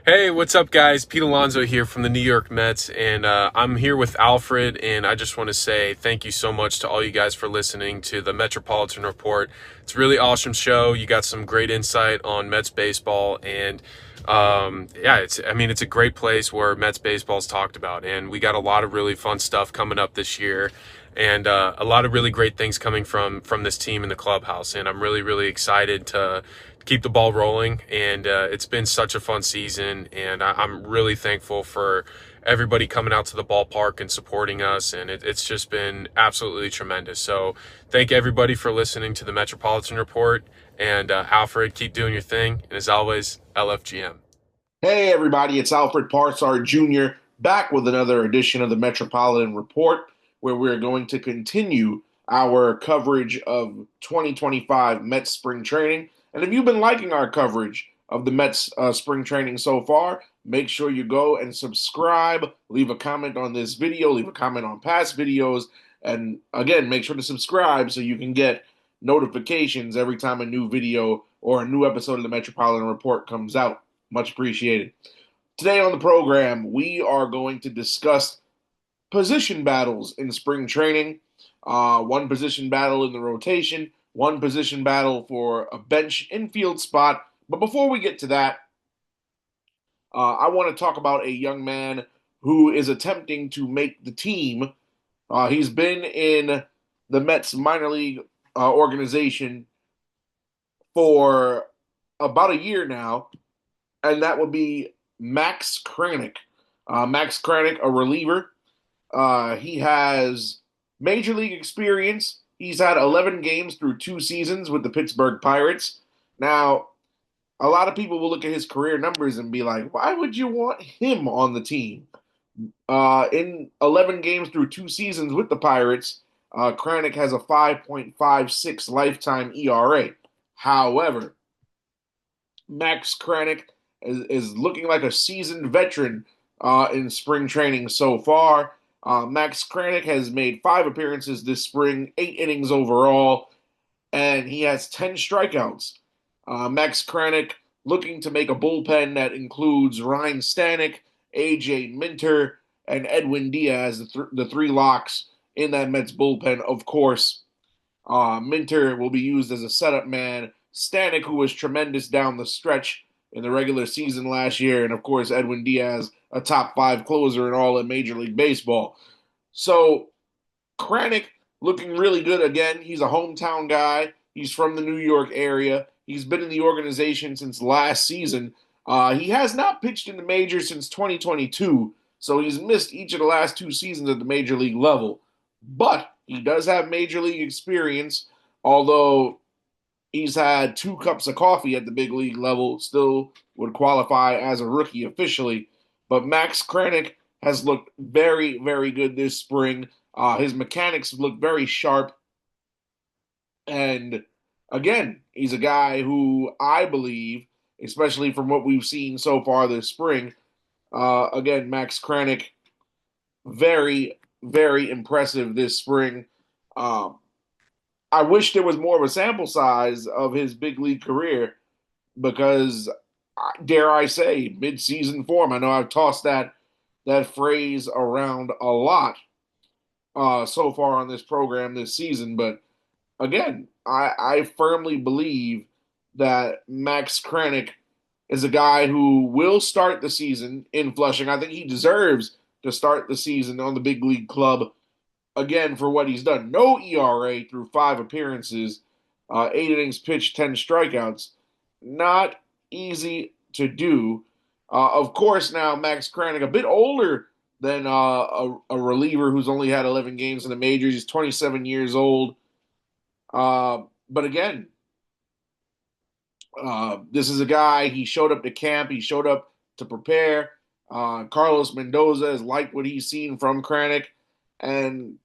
Hey, what's up, guys? Pete Alonso here from the New York Mets, and I'm here with Alfred. And I just want to say thank you so much to all you guys for listening to the Metropolitan Report. It's a really awesome show. You got some great insight on Mets baseball, and yeah, it's a great place where Mets baseball is talked about, and we got a lot of really fun stuff coming up this year. And a lot of really great things coming from this team in the clubhouse, and I'm really excited to keep the ball rolling. And it's been such a fun season, and I'm really thankful for everybody coming out to the ballpark and supporting us, and it's just been absolutely tremendous. So thank everybody for listening to the Metropolitan Report, and Alfred, keep doing your thing, and as always, LFGM. Hey everybody, it's Alfred Parsard Jr. back with another edition of the Metropolitan Report, where we're going to continue our coverage of 2025 Mets spring training. And if you've been liking our coverage of the Mets spring training so far, make sure you go and subscribe, leave a comment on this video, leave a comment on past videos, and again, make sure to subscribe so you can get notifications every time a new video or a new episode of the Metropolitan Report comes out. Much appreciated. Today on the program, we are going to discuss position battles in spring training. One position battle in the rotation, one position battle for a bench infield spot. But before we get to that, I want to talk about a young man who is attempting to make the team. He's been in the Mets minor league organization for about a year now, and that would be Max Kranick. Max Kranick, a reliever. He has major league experience. He's had 11 games through 2 seasons with the Pittsburgh Pirates. Now, a lot of people will look at his career numbers and be like, why would you want him on the team? In 11 games through 2 seasons with the Pirates, Kranick has a 5.56 lifetime ERA. However, Max Kranick is looking like a seasoned veteran in spring training so far. Max Kranick has made 5 appearances this spring, 8 innings overall, and he has 10 strikeouts. Max Kranick looking to make a bullpen that includes Ryan Stanek, AJ Minter, and Edwin Diaz, the three locks in that Mets bullpen. Of course, Minter will be used as a setup man. Stanek, who was tremendous down the stretch in the regular season last year, and of course Edwin Diaz, a top 5 closer in all of Major League Baseball. So Kranick looking really good again. He's a hometown guy. He's from the New York area. He's been in the organization since last season. He has not pitched in the majors since 2022, so he's missed each of the last 2 seasons at the major league level. But he does have major league experience, although he's had 2 cups of coffee at the big league level, still would qualify as a rookie officially. But Max Kranick has looked very good this spring. His mechanics look very sharp. And again, he's a guy who I believe, especially from what we've seen so far this spring, again, Max Kranick, very impressive this spring. Um, I wish there was more of a sample size of his big league career because, dare I say, mid-season form. I know I've tossed that phrase around a lot so far on this program this season, but again, I firmly believe that Max Kranick is a guy who will start the season in Flushing. I think he deserves to start the season on the big league club again for what he's done. No ERA through 5 appearances, 8 innings pitched, 10 strikeouts. Not easy to do. Of course, now Max Kranick, a bit older than a reliever who's only had 11 games in the majors. He's 27 years old. But again, this is a guy, he showed up to camp, he showed up to prepare. Carlos Mendoza has liked what he's seen from Kranick. And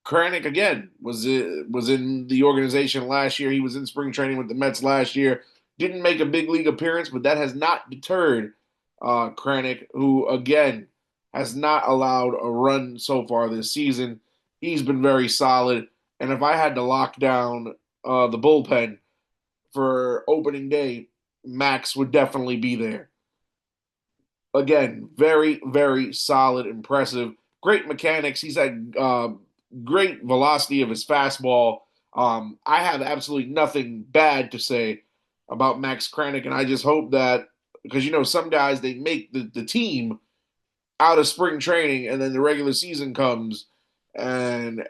Kranick again was in the organization last year. He was in spring training with the Mets last year. Didn't make a big league appearance, but that has not deterred Kranick, who again has not allowed a run so far this season. He's been very solid. And if I had to lock down the bullpen for opening day, Max would definitely be there. Again, very, very solid, impressive, great mechanics. He's had great velocity of his fastball. I have absolutely nothing bad to say about Max Kranick, and I just hope that because some guys they make the team out of spring training, and then the regular season comes, and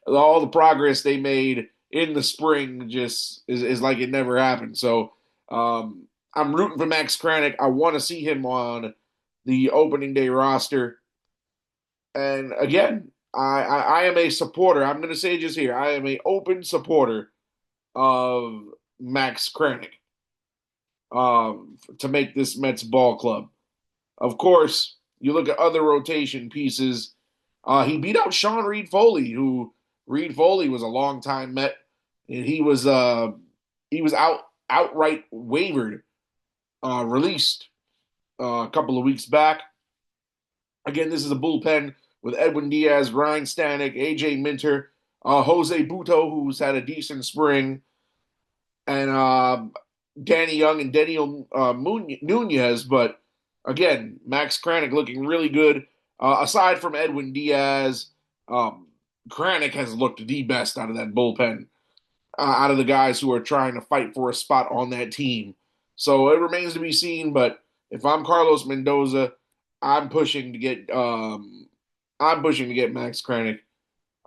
all the progress they made in the spring just is like it never happened. So I'm rooting for Max Kranick. I want to see him on the opening day roster. And again, I am a supporter. I'm going to say just here, I am a open supporter of Max Kranick to make this Mets ball club. Of course, you look at other rotation pieces. He beat out Sean Reed Foley, who Reed Foley was a longtime Met, and he was outright wavered, released a couple of weeks back. Again, this is a bullpen with Edwin Diaz, Ryan Stanek, AJ Minter, Jose Buto, who's had a decent spring, and Danny Young and Daniel Nunez. But again, Max Kranick looking really good. Aside from Edwin Diaz, Kranick has looked the best out of that bullpen, out of the guys who are trying to fight for a spot on that team. So it remains to be seen. But if I'm Carlos Mendoza, I'm pushing to get Max Kranick.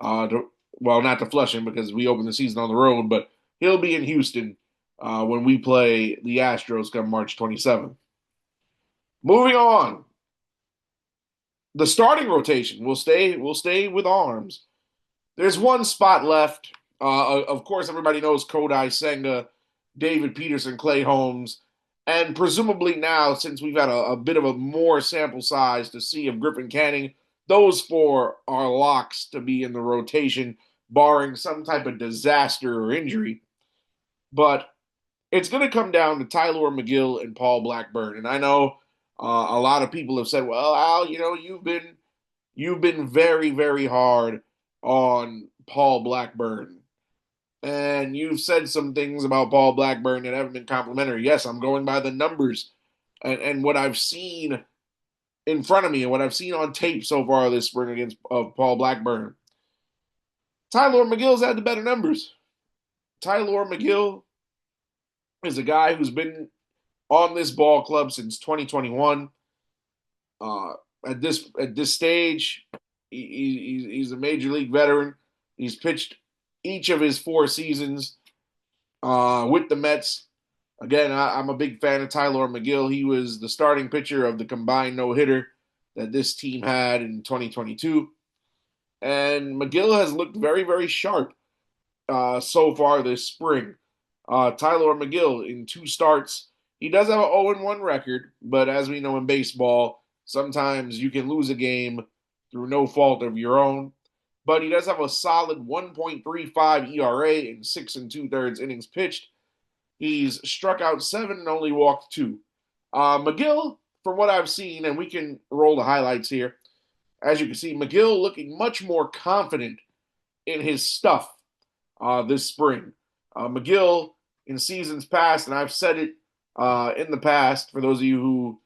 Well, not to Flushing because we open the season on the road, but he'll be in Houston when we play the Astros come March 27th. Moving on, the starting rotation will stay with arms. There's one spot left. Of course, everybody knows Kodai Senga, David Peterson, Clay Holmes, and presumably now, since we've had a bit of a more sample size to see of Griffin Canning, those four are locks to be in the rotation, barring some type of disaster or injury. But it's going to come down to Tylor Megill and Paul Blackburn. And I know a lot of people have said, "Well, Al, you've been very, very hard on Paul Blackburn, and you've said some things about Paul Blackburn that haven't been complimentary." Yes, I'm going by the numbers and what I've seen in front of me and what I've seen on tape so far this spring against Paul Blackburn. Tylor Megill's had the better numbers. Tylor Megill is a guy who's been on this ball club since 2021. Uh, at this stage, he's a major league veteran. He's pitched each of his 4 seasons with the Mets. Again, I'm a big fan of Tylor Megill. He was the starting pitcher of the combined no-hitter that this team had in 2022. And Megill has looked very, very sharp so far this spring. Tylor Megill in 2 starts. He does have an 0-1 record, but as we know in baseball, sometimes you can lose a game through no fault of your own. But he does have a solid 1.35 ERA in 6 2/3 innings pitched. He's struck out 7 and only walked 2. Megill, from what I've seen, and we can roll the highlights here, as you can see, Megill looking much more confident in his stuff this spring. Megill, in seasons past, and I've said it in the past, for those of you who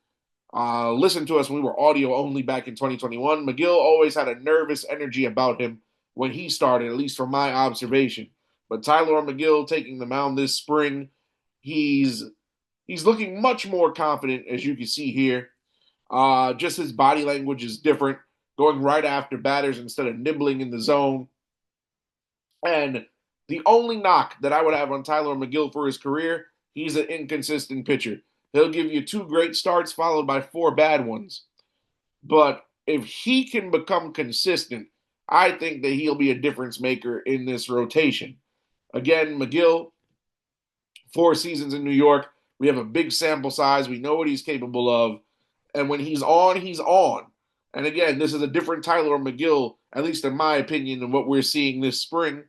listened to us when we were audio only back in 2021, Megill always had a nervous energy about him when he started, at least from my observation. But Tylor Megill taking the mound this spring, he's looking much more confident, as you can see here. Just his body language is different, going right after batters instead of nibbling in the zone. And the only knock that I would have on Tylor Megill for his career, he's an inconsistent pitcher. He'll give you 2 great starts followed by 4 bad ones. But if he can become consistent, I think that he'll be a difference maker in this rotation. Again, Megill, 4 seasons in New York. We have a big sample size. We know what he's capable of. And when he's on, he's on. And again, this is a different Tylor Megill, at least in my opinion, than what we're seeing this spring.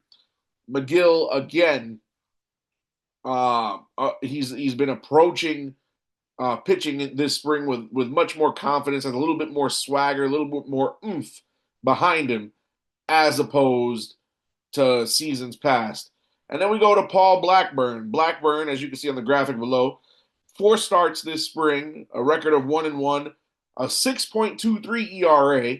Megill, again, he's been approaching pitching this spring with much more confidence and a little bit more swagger, a little bit more oomph behind him, as opposed to seasons past. And then we go to Paul Blackburn. Blackburn, as you can see on the graphic below, 4 starts this spring, a record of 1-1, a 6.23 ERA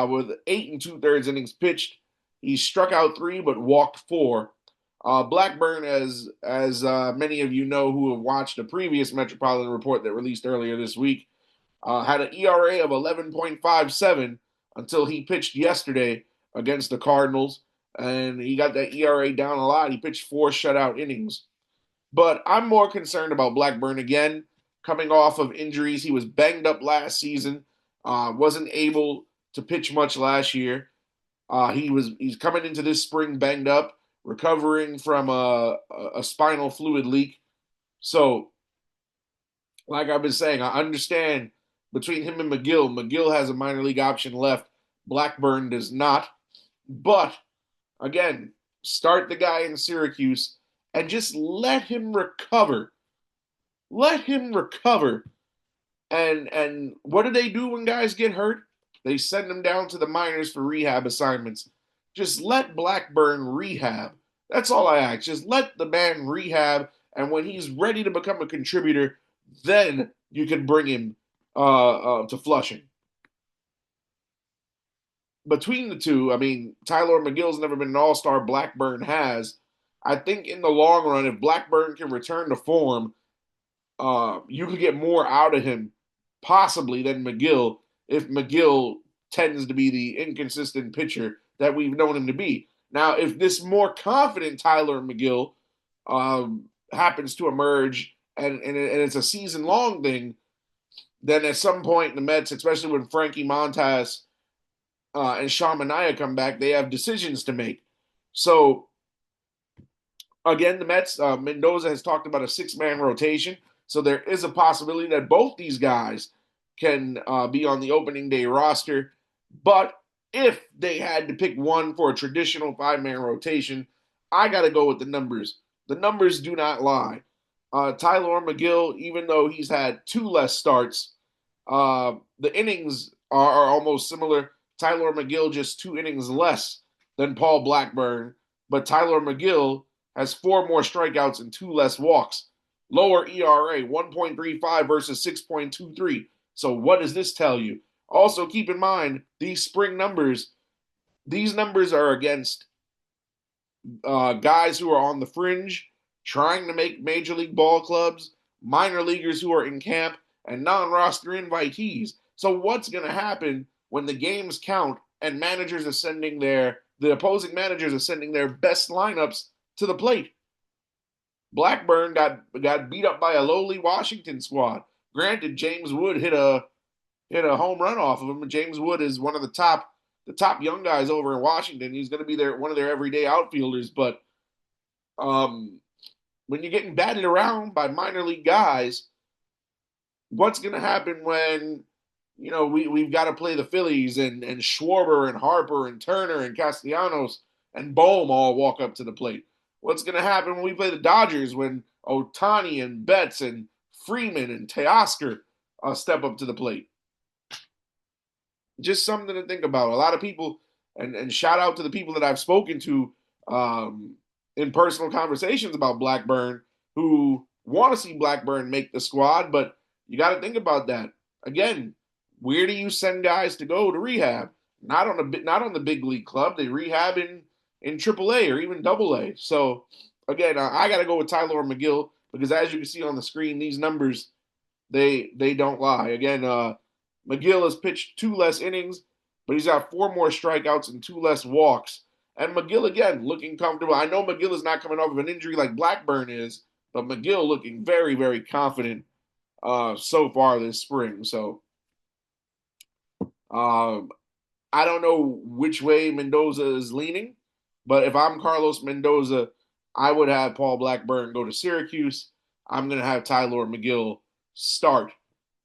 with 8 2/3 innings pitched. He struck out 3 but walked 4. Blackburn, as many of you know who have watched a previous Metropolitan Report that released earlier this week, had an ERA of 11.57 until he pitched yesterday against the Cardinals, and he got that ERA down a lot. He pitched 4 shutout innings. But I'm more concerned about Blackburn again, coming off of injuries. He was banged up last season, wasn't able to pitch much last year. He's coming into this spring banged up, recovering from a spinal fluid leak. So, like I've been saying, I understand between him and McGill has a minor league option left. Blackburn does not. But again, start the guy in Syracuse and just let him recover. Let him recover. And what do they do when guys get hurt? They send them down to the minors for rehab assignments. Just let Blackburn rehab. That's all I ask. Just let the man rehab, and when he's ready to become a contributor, then you can bring him to Flushing. Between the two, I mean, Tylor Megill's never been an all-star. Blackburn has. I think in the long run, if Blackburn can return to form, you could get more out of him possibly than Megill if Megill tends to be the inconsistent pitcher that we've known him to be. Now, if this more confident Tylor Megill happens to emerge and it's a season-long thing, then at some point the Mets, especially when Frankie Montas and Sean Manaea come back, they have decisions to make. So, again, the Mets, Mendoza has talked about a 6-man rotation. So there is a possibility that both these guys can be on the opening day roster. But if they had to pick one for a traditional 5-man rotation, I got to go with the numbers. The numbers do not lie. Tylor Megill, even though he's had 2 less starts, the innings are almost similar. Tylor Megill just 2 innings less than Paul Blackburn. But Tylor Megill has 4 more strikeouts and 2 less walks. Lower ERA, 1.35 versus 6.23. So what does this tell you? Also, keep in mind, these spring numbers, these numbers are against guys who are on the fringe, trying to make major league ball clubs, minor leaguers who are in camp, and non-roster invitees. So what's going to happen when the games count and managers are sending the opposing managers are sending their best lineups to the plate? Blackburn got beat up by a lowly Washington squad. Granted, James Wood hit a home run off of him. James Wood is one of the top young guys over in Washington. He's going to be one of their everyday outfielders. But when you're getting batted around by minor league guys, what's going to happen when we've got to play the Phillies and Schwarber and Harper and Turner and Castellanos and Bohm all walk up to the plate? What's going to happen when we play the Dodgers when Ohtani and Betts and Freeman and Teoscar step up to the plate? Just something to think about. A lot of people, and shout out to the people that I've spoken to in personal conversations about Blackburn who want to see Blackburn make the squad, but you got to think about that. Again, where do you send guys to go to rehab? Not on the big league club. They rehab in AAA or even AA. So, again, I got to go with Tylor Megill because, as you can see on the screen, these numbers, they don't lie. Again, Megill has pitched 2 less innings, but he's got 4 more strikeouts and 2 less walks. And Megill, again, looking comfortable. I know Megill is not coming off of an injury like Blackburn is, but Megill looking very, very confident so far this spring. So, I don't know which way Mendoza is leaning. But if I'm Carlos Mendoza, I would have Paul Blackburn go to Syracuse. I'm going to have Tylor Megill start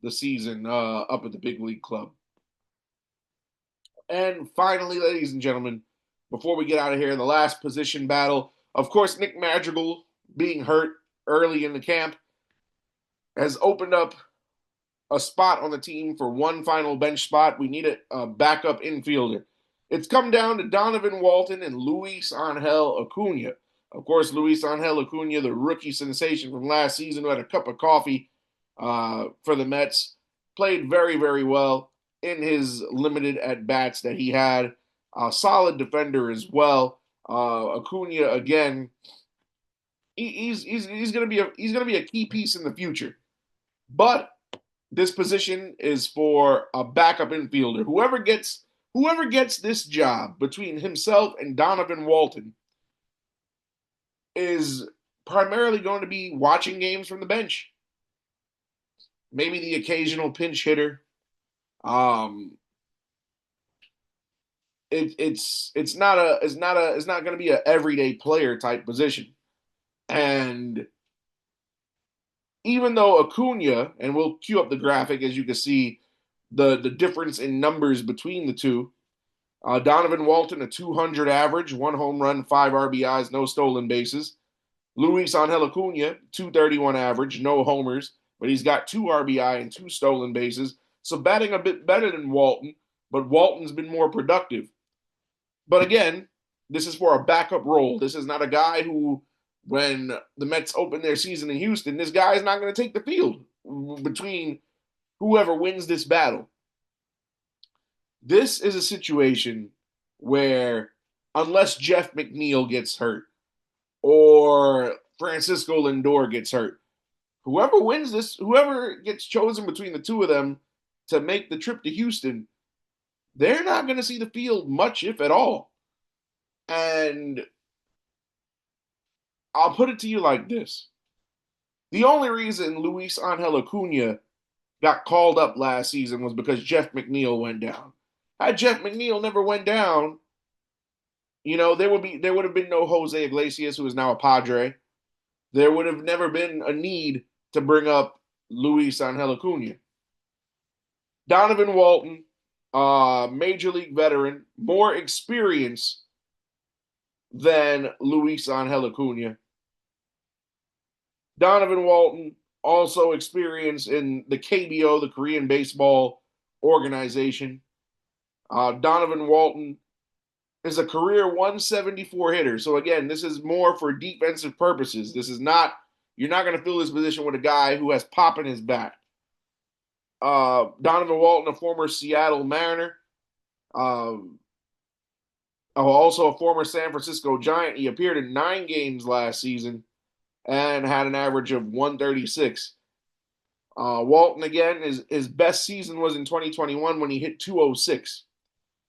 the season up at the big league club. And finally, ladies and gentlemen, before we get out of here, the last position battle. Of course, Nick Madrigal being hurt early in the camp has opened up a spot on the team for one final bench spot. We need a backup infielder. It's come down to Donovan Walton and Luisangel Acuna. Of course, Luisangel Acuna, the rookie sensation from last season, who had a cup of coffee for the Mets, played very, very well in his limited at bats that he had. A solid defender as well. Acuna again, he's gonna be a key piece in the future. But this position is for a backup infielder. Whoever gets this job between himself and Donovan Walton is primarily going to be watching games from the bench. Maybe the occasional pinch hitter. Um, it's not going to be an everyday player type position. And even though Acuna, and we'll cue up the graphic as you can see the difference in numbers between the two. Donovan Walton, a 200 average, 1 home run, 5 RBIs, no stolen bases. Luisangel Acuna, 231 average, no homers, but he's got 2 RBI and 2 stolen bases. So batting a bit better than Walton, but Walton's been more productive. But again, this is for a backup role. This is not a guy who, when the Mets open their season in Houston, this guy is not going to take the field between whoever wins this battle. This is a situation where, unless Jeff McNeil gets hurt or Francisco Lindor gets hurt, whoever wins this, whoever gets chosen between the two of them to make the trip to Houston, they're not going to see the field much, if at all. And I'll put it to you like this. The only reason Luisangel Acuna got called up last season was because Jeff McNeil went down. Had Jeff McNeil never went down, there would have been no Jose Iglesias, who is now a Padre. There would have never been a need to bring up Luisangel Acuna. Donovan Walton, major league veteran, more experience than Luisangel Acuna. Donovan Walton also experience in the KBO, the Korean Baseball Organization. Donovan Walton is a career 174 hitter. So again, this is more for defensive purposes. You're not going to fill this position with a guy who has pop in his bat. Donovan Walton, a former Seattle Mariner, also a former San Francisco Giant. He appeared in 9 games last season and had an average of 136. Walton, again, his best season was in 2021 when he hit 206.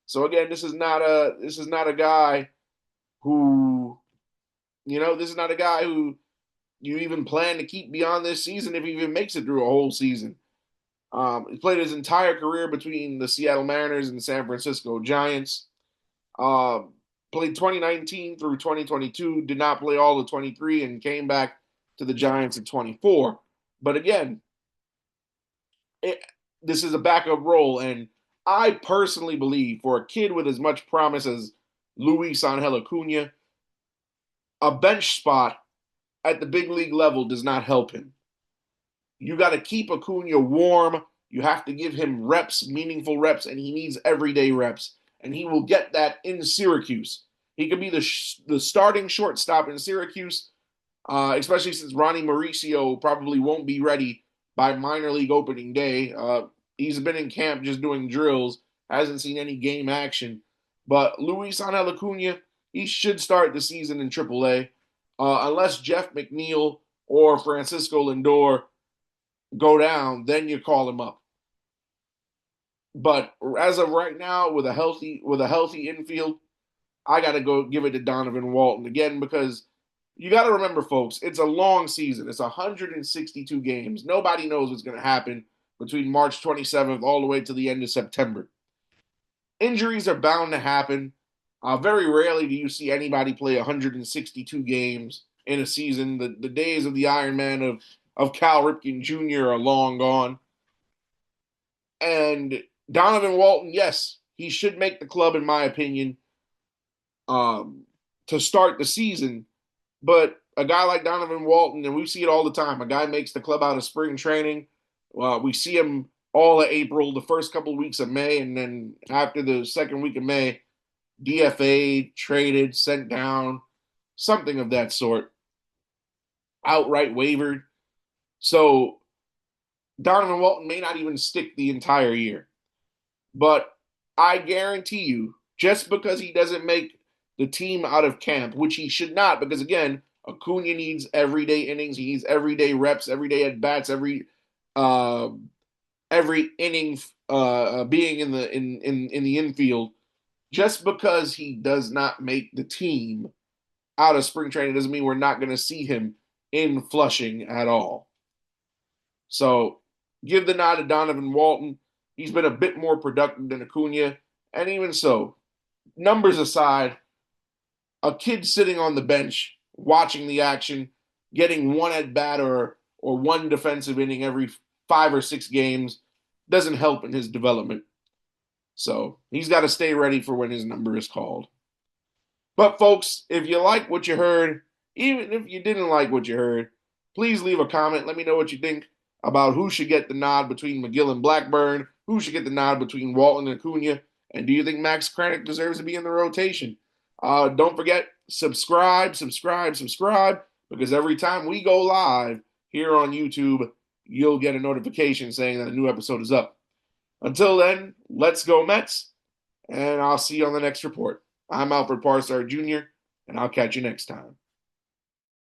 So again, this is not a guy who, this is not a guy who you even plan to keep beyond this season if he even makes it through a whole season. He played his entire career between the Seattle Mariners and the San Francisco Giants. Played 2019 through 2022, did not play all of 23, and came back to the Giants in 24. But again, this is a backup role, and I personally believe for a kid with as much promise as Luisangel Acuna, a bench spot at the big league level does not help him. You got to keep Acuna warm. You have to give him reps, meaningful reps, and he needs everyday reps. And he will get that in Syracuse. He could be the starting shortstop in Syracuse, especially since Ronnie Mauricio probably won't be ready by minor league opening day. He's been in camp just doing drills, hasn't seen any game action. But Luisangel Acuna, he should start the season in AAA, unless Jeff McNeil or Francisco Lindor go down, then you call him up. But as of right now, with a healthy infield, I got to go give it to Donovan Walton again, because you got to remember, folks, it's a long season. It's 162 games. Nobody knows what's going to happen between March 27th all the way to the end of September. Injuries are bound to happen. Very rarely do you see anybody play 162 games in a season. The days of the Iron Man of Cal Ripken Jr. are long gone. And Donovan Walton, yes, he should make the club, in my opinion, to start the season. But a guy like Donovan Walton, and we see it all the time, a guy makes the club out of spring training. We see him all of April, the first couple of weeks of May, and then after the second week of May, DFA, traded, sent down. something of that sort, outright wavered. So Donovan Walton may not even stick the entire year. But I guarantee you, just because he doesn't make the team out of camp, which he should not, because again, Acuna needs everyday innings, he needs everyday reps, everyday at bats, uh, every inning being in the infield. Just because he does not make the team out of spring training doesn't mean we're not going to see him in Flushing at all. So give the nod to Donovan Walton. He's been a bit more productive than Acuna. And even so, numbers aside, a kid sitting on the bench watching the action, getting one at bat or one defensive inning every 5 or 6 games doesn't help in his development. So he's got to stay ready for when his number is called. But folks, if you like what you heard, even if you didn't like what you heard, please leave a comment. Let me know what you think about who should get the nod between Megill and Blackburn, who should get the nod between Walton and Acuna, and do you think Max Kranick deserves to be in the rotation? Don't forget, subscribe, because every time we go live here on YouTube, you'll get a notification saying that a new episode is up. Until then, let's go Mets, and I'll see you on the next report. I'm Alfred Parsar Jr., and I'll catch you next time.